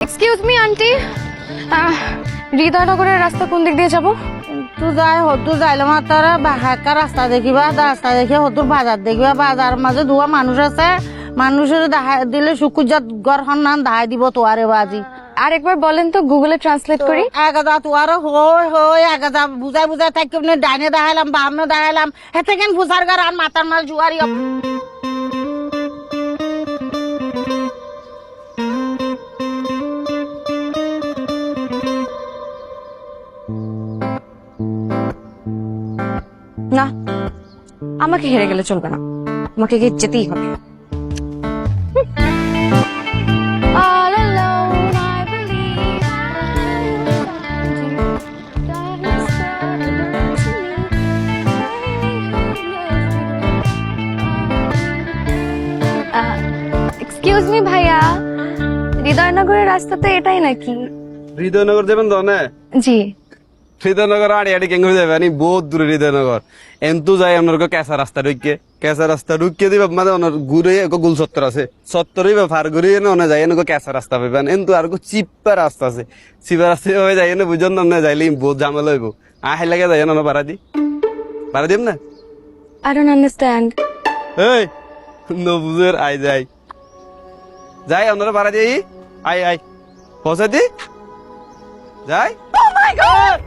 Excuse me aunty, হৃদয়নগরের রাস্তা কোন দিক দিয়ে যাব? তু যাই হতু যাইলাম তারা হাঁকা রাস্তা দেখিবা, রাস্তা দেখে হতুর বাজার দেখিবা, বাজার মাঝে দুয়া মানুষ আছে, মানুষের দেখাই দিলে শুকুজাত গড়খন নাম দেখাই দিব তোয়ারে বাজি। আর একবার বলেন তো, গুগলে ট্রান্সলেট করি। এগাদা তোয়ারে হই হই এগাদা বুঝাই বুঝাই থাকি ডাইনে দেখাইলাম বামনে দেখাইলাম হেতে কেন ফুসার গার আর মাতার মাল জুয়ারি। না, আমাকে হেরে গেলে চলবে না, আমাকে গিয়ে যেতেই হবে। All alone, I believe excuse me ভাইয়া, হৃদয়নগরের রাস্তা তো এটাই নাকি? হৃদয়নগর যাবেন তো না? জি। হৃদয়নগর আড়ি আড়ি কেঙ্গ হয়ে যাবে আনি বহুত দূরে হৃদয়নগর এন্তু যাই আপনার কেঁচা রাস্তা ঢুকিয়ে দিবা মানে ঘুরে গুল চত্বর আছে চত্বরই ফার ঘুরিয়ে না যাই এনেকো কেঁচা রাস্তা পাইবেন এন্তু আর চিপা রাস্তা আছে চিপা রাস্তা হয়ে যাই এনে বুঝন না যাইলে বহুত ঝামেলা হইব আহে লাগে যাই না পারা দিম না। I don't understand. এই নবুজের আই যাই আপনারা পারা দিই আই পৌঁছা দি যাই। Oh my god!